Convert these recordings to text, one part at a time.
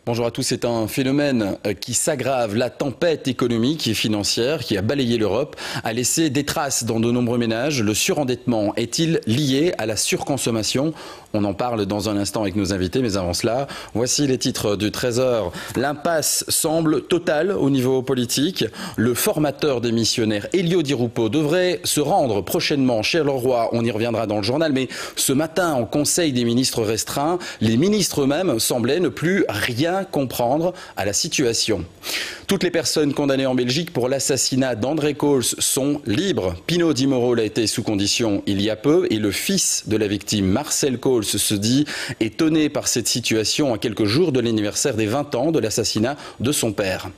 Bonjour à tous, c'est un phénomène qui s'aggrave. La tempête économique et financière qui a balayé l'Europe a laissé des traces dans de nombreux ménages. Le surendettement est-il lié à la surconsommation? On en parle dans un instant avec nos invités, mais avant cela, voici les titres du Trésor. L'impasse semble totale au niveau politique. Le formateur des missionnaires, Elio Di Rupo, devrait se rendre prochainement chez le roi. On y reviendra dans le journal, mais ce matin, en Conseil des ministres restreint, les ministres eux-mêmes semblaient ne plus rien comprendre à la situation. Toutes les personnes condamnées en Belgique pour l'assassinat d'André Cols sont libres. Pino Di Moro a été sous condition il y a peu et le fils de la victime, Marcel Cols, se dit étonné par cette situation à quelques jours de l'anniversaire des 20 ans de l'assassinat de son père.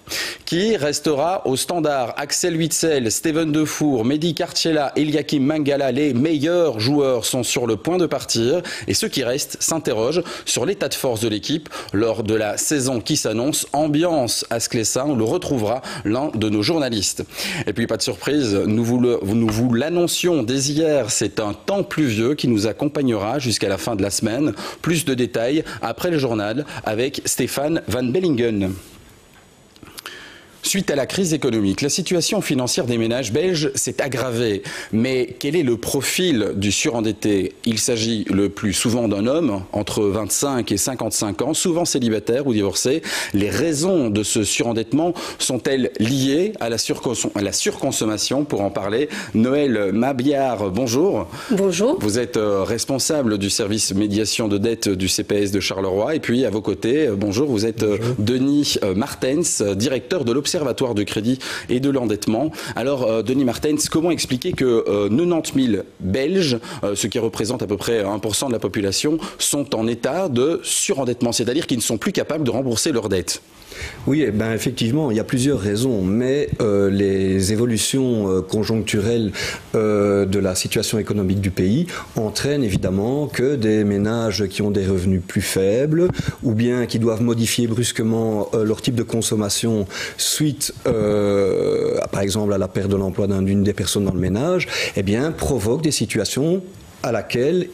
Qui restera au standard? Axel Witsel, Steven Defour, Mehdi Karchela, Eliakim Mangala, les meilleurs joueurs sont sur le point de partir et ceux qui restent s'interrogent sur l'état de force de l'équipe lors de la saison qui s'annonce. Ambiance à Sclessin, on le retrouvera l'un de nos journalistes. Et puis pas de surprise, nous vous l'annoncions dès hier, c'est un temps pluvieux qui nous accompagnera jusqu'à la fin de la semaine. Plus de détails après le journal avec Stéphane Van Bellingen. Suite à la crise économique, la situation financière des ménages belges s'est aggravée. Mais quel est le profil du surendetté? Il s'agit le plus souvent d'un homme entre 25 et 55 ans, souvent célibataire ou divorcé. Les raisons de ce surendettement sont-elles liées à la surconsommation? Pour en parler, Noël Mabillard, bonjour. Bonjour. Vous êtes responsable du service médiation de dette du CPS de Charleroi. Et puis à vos côtés, bonjour, vous êtes Denis Martens, directeur de l'Observatoire du crédit et de l'endettement. Alors, Denis Martens, comment expliquer que 90 000 Belges, ce qui représente à peu près 1% de la population, sont en état de surendettement, c'est-à-dire qu'ils ne sont plus capables de rembourser leurs dettes? Oui, effectivement, il y a plusieurs raisons, mais les évolutions conjoncturelles de la situation économique du pays entraînent évidemment que des ménages qui ont des revenus plus faibles ou bien qui doivent modifier brusquement leur type de consommation suite, par exemple, à la perte de l'emploi d'une des personnes dans le ménage, provoquent des situations à laquelle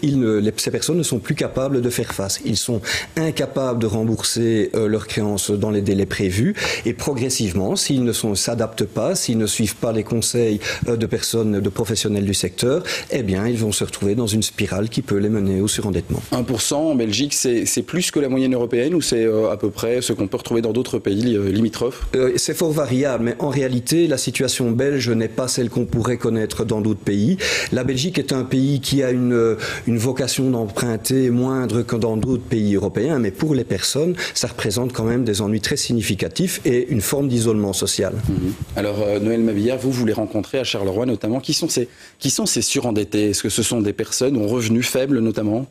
ces personnes ne sont plus capables de faire face. Ils sont incapables de rembourser leurs créances dans les délais prévus et progressivement, s'ils ne s'adaptent pas, s'ils ne suivent pas les conseils de professionnels du secteur, ils vont se retrouver dans une spirale qui peut les mener au surendettement. 1% en Belgique, c'est plus que la moyenne européenne ou c'est à peu près ce qu'on peut retrouver dans d'autres pays limitrophes? C'est fort variable, mais en réalité, la situation belge n'est pas celle qu'on pourrait connaître dans d'autres pays. La Belgique est un pays qui a une vocation d'emprunter moindre que dans d'autres pays européens, mais pour les personnes, ça représente quand même des ennuis très significatifs et une forme d'isolement social. Alors, Noël Mabillard, vous les rencontrez à Charleroi notamment. Qui sont ces surendettés? Est-ce que ce sont des personnes aux revenus faibles notamment?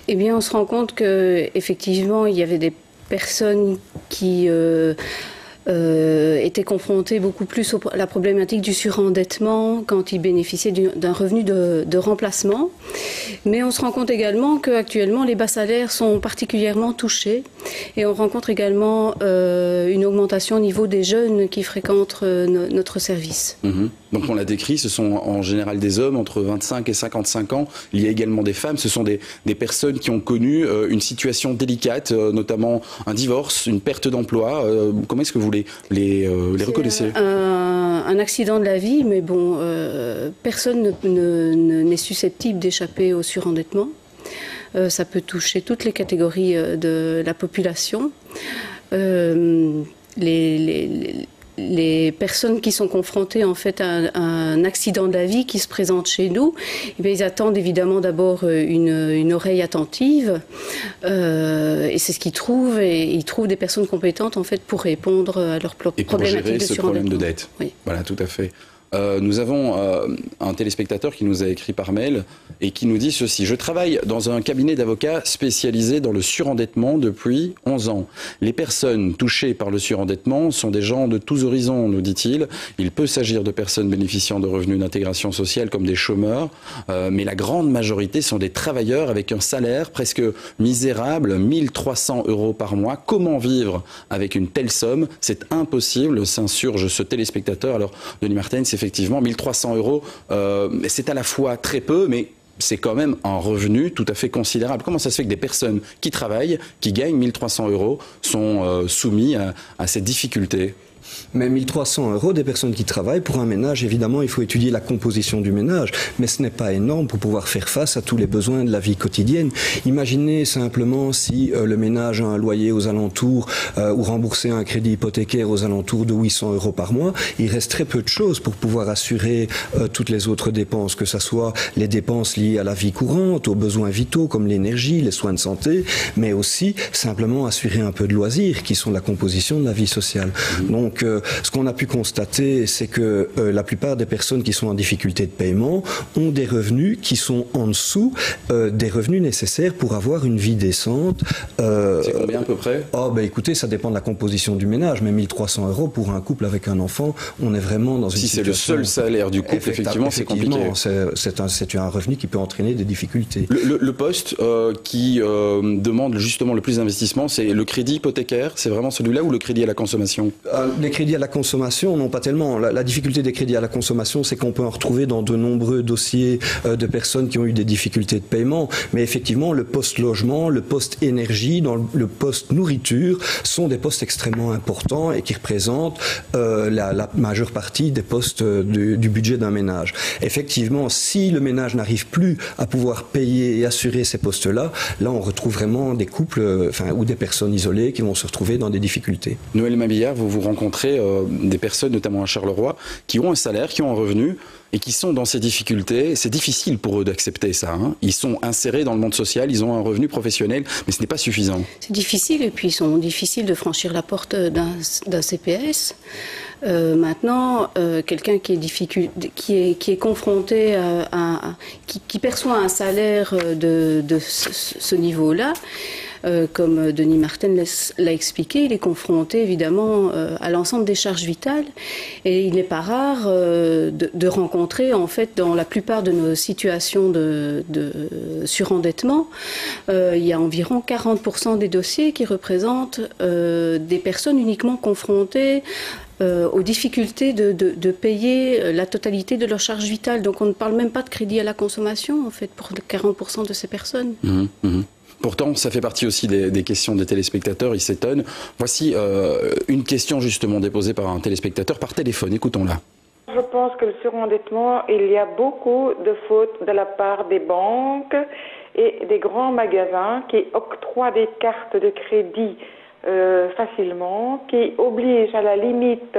Eh bien, on se rend compte qu'effectivement, il y avait des personnes qui étaient confrontés beaucoup plus à la problématique du surendettement quand ils bénéficiaient d'un revenu de remplacement. Mais on se rend compte également qu'actuellement, les bas salaires sont particulièrement touchés. Et on rencontre également une augmentation au niveau des jeunes qui fréquentent notre service. Donc on l'a décrit, ce sont en général des hommes entre 25 et 55 ans. Il y a également des femmes. Ce sont des personnes qui ont connu une situation délicate, notamment un divorce, une perte d'emploi. Comment est-ce que vous les reconnaissez? Un accident de la vie, mais bon, personne n'est susceptible d'échapper au surendettement. Ça peut toucher toutes les catégories de la population. Les personnes qui sont confrontées en fait à un accident de la vie qui se présente chez nous, ils attendent évidemment d'abord une oreille attentive et c'est ce qu'ils trouvent, et ils trouvent des personnes compétentes en fait pour répondre à leurs problématiques de surendettement. Et pour gérer ce problème de dette. Oui. Voilà, tout à fait. Nous avons un téléspectateur qui nous a écrit par mail et qui nous dit ceci. Je travaille dans un cabinet d'avocats spécialisé dans le surendettement depuis 11 ans. Les personnes touchées par le surendettement sont des gens de tous horizons, nous dit-il. Il peut s'agir de personnes bénéficiant de revenus d'intégration sociale comme des chômeurs, mais la grande majorité sont des travailleurs avec un salaire presque misérable, 1 300 € par mois. Comment vivre avec une telle somme? C'est impossible, s'insurge ce téléspectateur. Alors, Denis Martens, c'est effectivement 1 300 €, c'est à la fois très peu, mais c'est quand même un revenu tout à fait considérable. Comment ça se fait que des personnes qui travaillent, qui gagnent 1 300 € sont soumis à cette difficulté ? Mais 1 300 € des personnes qui travaillent, pour un ménage, évidemment, il faut étudier la composition du ménage. Mais ce n'est pas énorme pour pouvoir faire face à tous les besoins de la vie quotidienne. Imaginez simplement si le ménage a un loyer aux alentours ou rembourser un crédit hypothécaire aux alentours de 800 € par mois. Il reste très peu de choses pour pouvoir assurer toutes les autres dépenses, que ce soit les dépenses liées à la vie courante, aux besoins vitaux comme l'énergie, les soins de santé, mais aussi simplement assurer un peu de loisirs qui sont la composition de la vie sociale. Donc, ce qu'on a pu constater, c'est que la plupart des personnes qui sont en difficulté de paiement ont des revenus qui sont en dessous des revenus nécessaires pour avoir une vie décente. C'est combien à peu près ? Écoutez, ça dépend de la composition du ménage, mais 1 300 € pour un couple avec un enfant, on est vraiment dans une situation... Si c'est le seul salaire du couple, effectivement, c'est compliqué. C'est un revenu qui peut entraîner des difficultés. Le poste qui demande justement le plus d'investissement, c'est le crédit hypothécaire, c'est vraiment celui-là, ou le crédit à la consommation ? Les crédits à la consommation, non pas tellement. La difficulté des crédits à la consommation, c'est qu'on peut en retrouver dans de nombreux dossiers de personnes qui ont eu des difficultés de paiement. Mais effectivement, le poste logement, le poste énergie, le poste nourriture sont des postes extrêmement importants et qui représentent la majeure partie des postes du budget d'un ménage. Effectivement, si le ménage n'arrive plus à pouvoir payer et assurer ces postes-là, là on retrouve vraiment des couples ou des personnes isolées qui vont se retrouver dans des difficultés. Noël Mabillard, vous rencontrez des personnes, notamment à Charleroi, qui ont un salaire, qui ont un revenu et qui sont dans ces difficultés. C'est difficile pour eux d'accepter ça. Ils sont insérés dans le monde social, ils ont un revenu professionnel, mais ce n'est pas suffisant. C'est difficile, et puis ils sont difficiles de franchir la porte d'un CPS. Maintenant, quelqu'un qui est confronté qui perçoit un salaire de ce niveau-là, comme Denis Martin l'a expliqué, il est confronté évidemment à l'ensemble des charges vitales, et il n'est pas rare de rencontrer, en fait, dans la plupart de nos situations de surendettement, il y a environ 40% des dossiers qui représentent des personnes uniquement confrontées aux difficultés de payer la totalité de leurs charges vitales. Donc on ne parle même pas de crédit à la consommation, en fait, pour 40% de ces personnes. Pourtant, ça fait partie aussi des questions des téléspectateurs, ils s'étonnent. Voici une question justement déposée par un téléspectateur par téléphone, écoutons-la. Je pense que le surendettement, il y a beaucoup de fautes de la part des banques et des grands magasins qui octroient des cartes de crédit facilement, qui obligent à la limite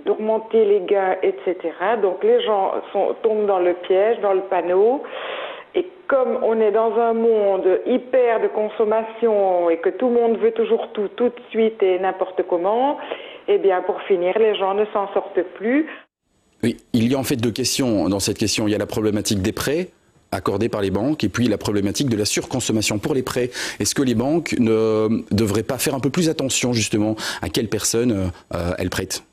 d'augmenter les gains, etc. Donc les gens tombent dans le piège, dans le panneau. Et comme on est dans un monde hyper de consommation et que tout le monde veut toujours tout de suite et n'importe comment, eh bien pour finir, les gens ne s'en sortent plus. Oui, il y a en fait deux questions dans cette question. Il y a la problématique des prêts accordés par les banques et puis la problématique de la surconsommation pour les prêts. Est-ce que les banques ne devraient pas faire un peu plus attention justement à quelles personnes elles prêtent ?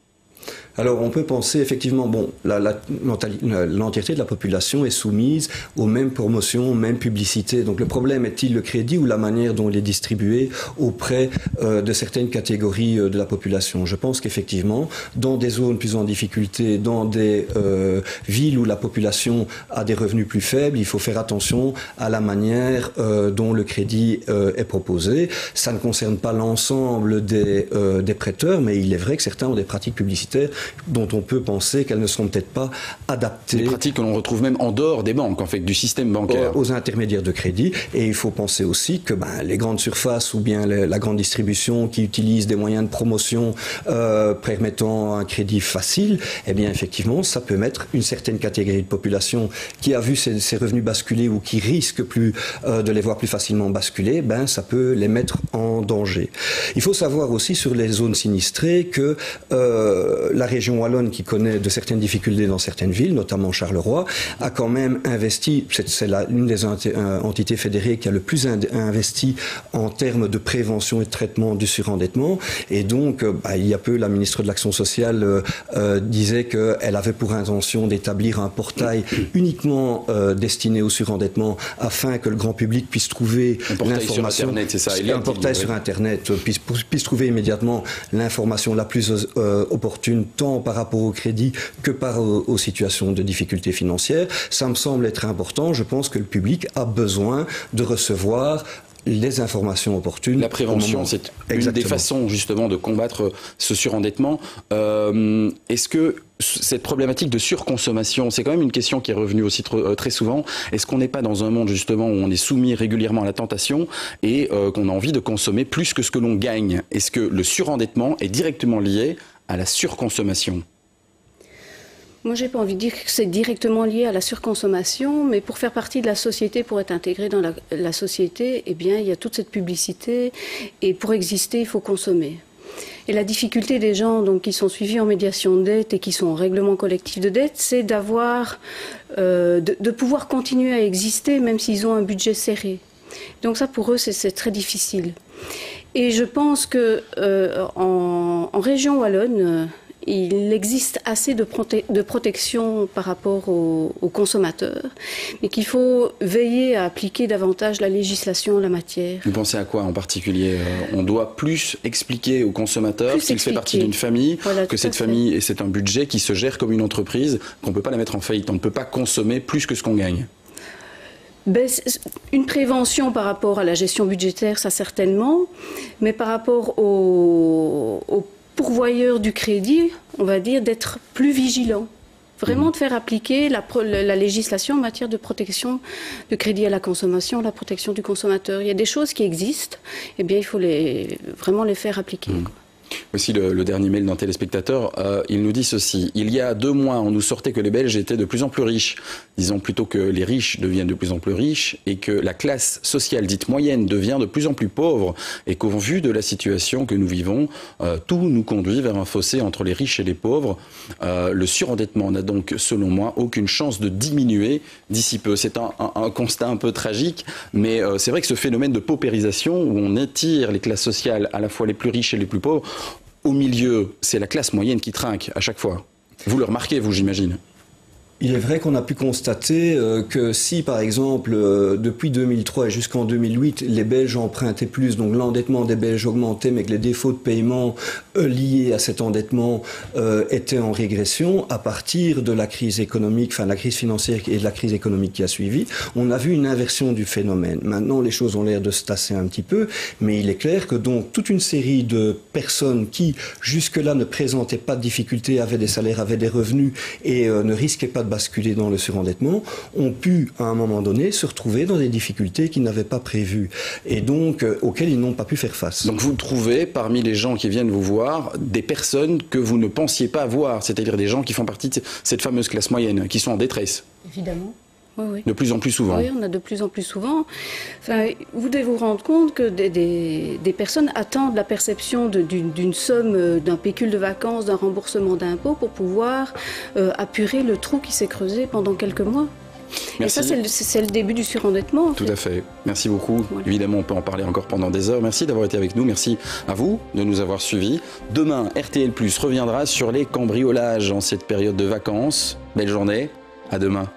Alors on peut penser effectivement, l'entièreté de la population est soumise aux mêmes promotions, aux mêmes publicités. Donc le problème est-il le crédit ou la manière dont il est distribué auprès de certaines catégories de la population? Je pense qu'effectivement, dans des zones plus en difficulté, dans des villes où la population a des revenus plus faibles, il faut faire attention à la manière dont le crédit est proposé. Ça ne concerne pas l'ensemble des prêteurs, mais il est vrai que certains ont des pratiques publicitaires dont on peut penser qu'elles ne sont peut-être pas adaptées. Des pratiques que l'on retrouve même en dehors des banques, en fait, du système bancaire. Aux intermédiaires de crédit. Et il faut penser aussi que les grandes surfaces ou bien la grande distribution qui utilisent des moyens de promotion permettant un crédit facile, eh bien effectivement, ça peut mettre une certaine catégorie de population qui a vu ses revenus basculer ou qui risque plus de les voir plus facilement basculer, ça peut les mettre en danger. Il faut savoir aussi sur les zones sinistrées que la région wallonne, qui connaît de certaines difficultés dans certaines villes, notamment Charleroi, a quand même investi, c'est l'une des entités fédérées qui a le plus investi en termes de prévention et de traitement du surendettement. Et donc, il y a peu, la ministre de l'Action sociale disait qu'elle avait pour intention d'établir un portail uniquement destiné au surendettement afin que le grand public puisse trouver l'information. Un portail sur Internet puisse trouver immédiatement l'information la plus opportune tant par rapport au crédit que aux situations de difficultés financières. Ça me semble être important. Je pense que le public a besoin de recevoir les informations opportunes. La prévention, c'est une des façons justement de combattre ce surendettement. Est-ce que cette problématique de surconsommation, c'est quand même une question qui est revenue aussi très souvent. Est-ce qu'on n'est pas dans un monde justement où on est soumis régulièrement à la tentation et qu'on a envie de consommer plus que ce que l'on gagne? Est-ce que le surendettement est directement lié à la surconsommation? Moi, j'ai pas envie de dire que c'est directement lié à la surconsommation, mais pour faire partie de la société, pour être intégré dans la société, eh bien, il y a toute cette publicité, et pour exister, il faut consommer. Et la difficulté des gens donc, qui sont suivis en médiation de dette et qui sont en règlement collectif de dette, c'est d'avoir, de pouvoir continuer à exister même s'ils ont un budget serré. Donc ça, pour eux, c'est très difficile. Et je pense que en région wallonne, il existe assez de protection par rapport aux consommateurs, mais qu'il faut veiller à appliquer davantage la législation en la matière. Vous pensez à quoi en particulier? On doit plus expliquer aux consommateurs qu'il fait partie d'une famille, voilà, que cette famille, et c'est un budget qui se gère comme une entreprise, qu'on ne peut pas la mettre en faillite, on ne peut pas consommer plus que ce qu'on gagne. Une prévention par rapport à la gestion budgétaire, ça certainement, mais par rapport aux pourvoyeurs du crédit, on va dire d'être plus vigilant. Vraiment de faire appliquer la législation en matière de protection de crédit à la consommation, la protection du consommateur. Il y a des choses qui existent, eh bien il faut vraiment les faire appliquer. Aussi le dernier mail d'un téléspectateur, il nous dit ceci: il y a 2 mois, on nous sortait que les Belges étaient de plus en plus riches. Disons plutôt que les riches deviennent de plus en plus riches et que la classe sociale dite moyenne devient de plus en plus pauvre et qu'au vu de la situation que nous vivons, tout nous conduit vers un fossé entre les riches et les pauvres. Le surendettement n'a donc, selon moi, aucune chance de diminuer d'ici peu. C'est un constat un peu tragique, mais c'est vrai que ce phénomène de paupérisation où on étire les classes sociales, à la fois les plus riches et les plus pauvres, au milieu, c'est la classe moyenne qui trinque à chaque fois. Vous le remarquez, vous, j'imagine? Il est vrai qu'on a pu constater que si, par exemple, depuis 2003 et jusqu'en 2008, les Belges empruntaient plus, donc l'endettement des Belges augmentait, mais que les défauts de paiement liés à cet endettement étaient en régression, à partir de la crise économique, enfin la crise financière et de la crise économique qui a suivi, on a vu une inversion du phénomène. Maintenant, les choses ont l'air de se tasser un petit peu, mais il est clair que donc toute une série de personnes qui, jusque-là, ne présentaient pas de difficultés, avaient des salaires, avaient des revenus et ne risquaient pas de basculer dans le surendettement, ont pu, à un moment donné, se retrouver dans des difficultés qu'ils n'avaient pas prévues et donc auxquelles ils n'ont pas pu faire face. Donc vous trouvez, parmi les gens qui viennent vous voir, des personnes que vous ne pensiez pas voir, c'est-à-dire des gens qui font partie de cette fameuse classe moyenne, qui sont en détresse? Évidemment. Oui, oui. De plus en plus souvent. Oui, on a de plus en plus souvent. Enfin, vous devez vous rendre compte que des personnes attendent la perception d'une somme, d'un pécule de vacances, d'un remboursement d'impôts pour pouvoir apurer le trou qui s'est creusé pendant quelques mois. Merci. Et ça, c'est le début du surendettement. Tout à fait. Merci beaucoup. Voilà. Évidemment, on peut en parler encore pendant des heures. Merci d'avoir été avec nous. Merci à vous de nous avoir suivis. Demain, RTL+ reviendra sur les cambriolages en cette période de vacances. Belle journée. À demain.